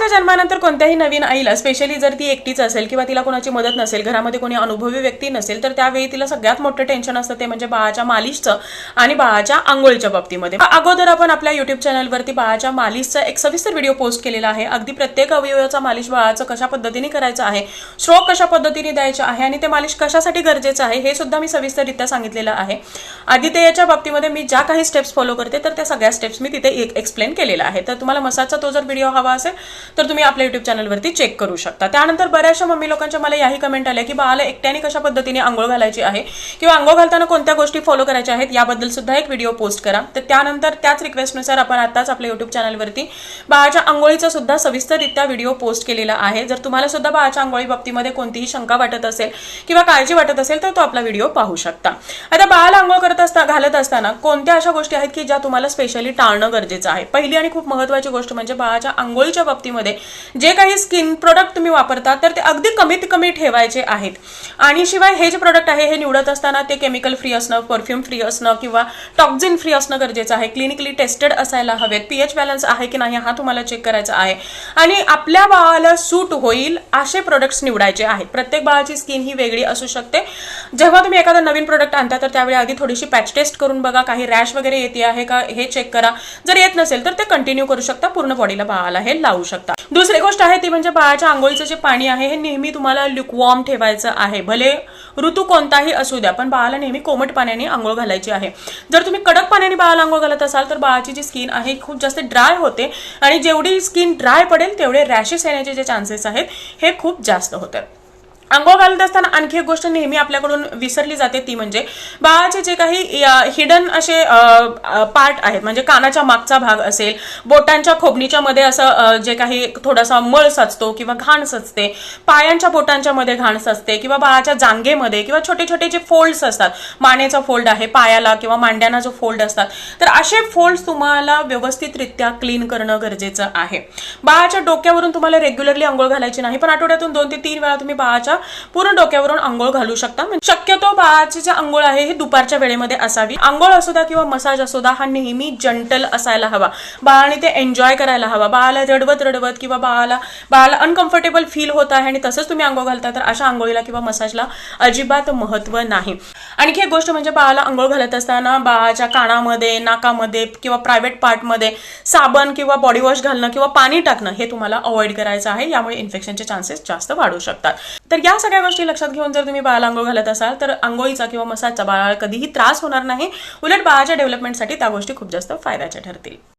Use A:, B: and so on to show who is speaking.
A: बाळाच्या जन्मानंतर कोणत्याही नवीन आईला स्पेशली जर ती एकटीच असेल किंवा तिला कोणाची मदत नसेल, घरामध्ये कोणी अनुभवी व्यक्ती नसेल, तर त्यावेळी तिला सगळ्यात मोठं टेन्शन असतं ते म्हणजे बाळाच्या मालिशचं आणि बाळाच्या आंघोळीच्या बाबतीमध्ये. अगोदर आपण आपल्या युट्यूब चॅनलवरती बाळाच्या मालिशचा एक सविस्तर व्हिडिओ पोस्ट केलेला आहे. अगदी प्रत्येक अवयवाचा मालिश बाळाचं कशा पद्धतीने करायचं आहे, स्ट्रोक कशा पद्धतीने द्यायचा आहे आणि ते मालिश कशासाठी गरजेचं आहे हे सुद्धा मी सविस्तररित्या सांगितलेलं आहे. आदित्यच्या बाबतीमध्ये मी ज्या काही स्टेप्स फॉलो करते तर त्या सगळ्या स्टेप्स मी तिथे एक्सप्लेन केलेला आहे. तर तुम्हाला मसाजचा तो जर व्हिडिओ हवा असेल तर तुम्ही आपल्या युट्यूब चॅनलवरती चेक करू शकता. त्यानंतर बऱ्याचशा मम्मी लोकांच्या मला याही कमेंट आल्या की बाळाला एकट्याने कशा पद्धतीने आंघोळ घालायची आहे किंवा आंघोळ घालताना कोणत्या गोष्टी फॉलो करायच्या आहेत याबद्दल सुद्धा एक व्हिडिओ पोस्ट करा. तर त्यानंतर त्याच रिक्वेस्टनुसार आपण आताच आपल्या युट्यूब चॅनलवरती बाळाच्या आंघोळीचा सुद्धा सविस्तररित्या व्हिडिओ पोस्ट केलेला आहे. जर तुम्हाला सुद्धा बाळाच्या आंघोळी बाबतीमध्ये कोणतीही शंका वाटत असेल किंवा काळजी वाटत असेल तर तो आपला व्हिडिओ पाहू शकता. आता बाळाला आंघोळ घालत असताना कोणत्या अशा गोष्टी आहेत की ज्या तुम्हाला स्पेशली टाळणं गरजेचं आहे. पहिली आणि खूप महत्त्वाची गोष्ट म्हणजे बाळाच्या आंघोळीच्या बाबतीमध्ये जे काही स्किन प्रोडक्ट तुम्ही वापरता तर ते अगदी कमीत कमी ठेवायचे आहेत. आणि शिवाय हे जे प्रोडक्ट आहे हे निवडत असताना ते केमिकल फ्री असणं, परफ्यूम फ्री असणं किंवा टॉक्झिन फ्री असणं गरजेचं आहे. क्लिनिकली टेस्टेड असायला हवेत. पीएच बॅलन्स आहे की नाही हा तुम्हाला चेक करायचा आहे. आणि आपल्या बाळाला सूट होईल असे प्रोडक्ट्स निवडायचे आहेत. प्रत्येक बाळाची स्किन ही वेगळी असू शकते. जेव्हा तुम्ही एखादा नवीन प्रोडक्ट आणता तर त्यावेळी आधी थोडीशी पॅच टेस्ट करून बघा, काही रॅश वगैरे येते आहे का हे चेक करा. जर येत नसेल तर ते कंटिन्यू करू शकता, पूर्ण बॉडीला बाळाला हे लावू शकता. दुसरी गोष्ट आहे ती म्हणजे बाळाच्या आंघोळीचं जे पाणी आहे हे नेहमी तुम्हाला ल्युकवॉर्म ठेवायचं आहे. भले ऋतू कोणताही असू द्या पण बाळाला नेहमी कोमट पाण्याने आंघोळ घालायची आहे. जर तुम्ही कडक पाण्याने बाळाला आंघोळ घालत असाल तर बाळाची जी स्किन आहे खूप जास्त ड्राय होते आणि जेवढी स्किन ड्राय पडेल तेवढे रॅशेस येण्याचे जे चान्सेस आहेत हे खूप जास्त होतात. आंघोळ घालत असताना आणखी एक गोष्ट नेहमी आपल्याकडून विसरली जाते ती म्हणजे बाळाचे जे काही हिडन असे पार्ट आहेत म्हणजे कानाच्या मागचा भाग असेल, बोटांच्या खोबणीच्या मध्ये असं जे काही थोडासा मळ सचतो किंवा घाण सचते, पायांच्या बोटांच्या मध्ये घाण सचते किंवा बाळाच्या जांघेमध्ये किंवा छोटे छोटे जे फोल्ड्स असतात, मानेचा फोल्ड आहे पायाला किंवा मांड्यांना जो फोल्ड असतात तर असे फोल्ड्स तुम्हाला व्यवस्थितरित्या क्लीन करणं गरजेचं आहे. बाळाच्या डोक्यावरून तुम्हाला रेग्युलरली आंघोळ घालायची नाही पण आठवड्यातून 2 ते 3 वेळा तुम्ही बाळाच्या पूर्ण डोक्यावरून आंघोळ घालू शकता. शक्यतो बाळाची जी आंघोळ आहे ही दुपारच्या वेळेमध्ये असावी. आंघोळ असू द्या किंवा मसाज असू द्या हा नेहमी जंटल असायला हवा. बाळाने ते एन्जॉय करायला हवा. बाळाला रडवत किंवा बाळाला अनकम्फर्टेबल फील होत आहे आणि तसंच तुम्ही आंघोळ घालता तर अशा आंघोळीला किंवा मसाजला अजिबात महत्व नाही. आणखी एक गोष्ट म्हणजे बाळाला आंघोळ घालत असताना बाळाच्या कानामध्ये, नाकामध्ये किंवा प्रायव्हेट पार्टमध्ये साबण किंवा बॉडी वॉश घालणं किंवा पाणी टाकणं हे तुम्हाला अवॉइड करायचं आहे. यामुळे इन्फेक्शनचे चान्सेस जास्त वाढू शकतात. तर या सगळ्या गोष्टी लक्षात घेऊन जर तुम्ही बाळाला आंघोळ घालत असाल तर आंघोळीचा किंवा मसाजचा बाळाला कधीही त्रास होणार नाही. उलट बाळाच्या डेव्हलपमेंटसाठी त्या गोष्टी खूप जास्त फायद्याच्या ठरतील.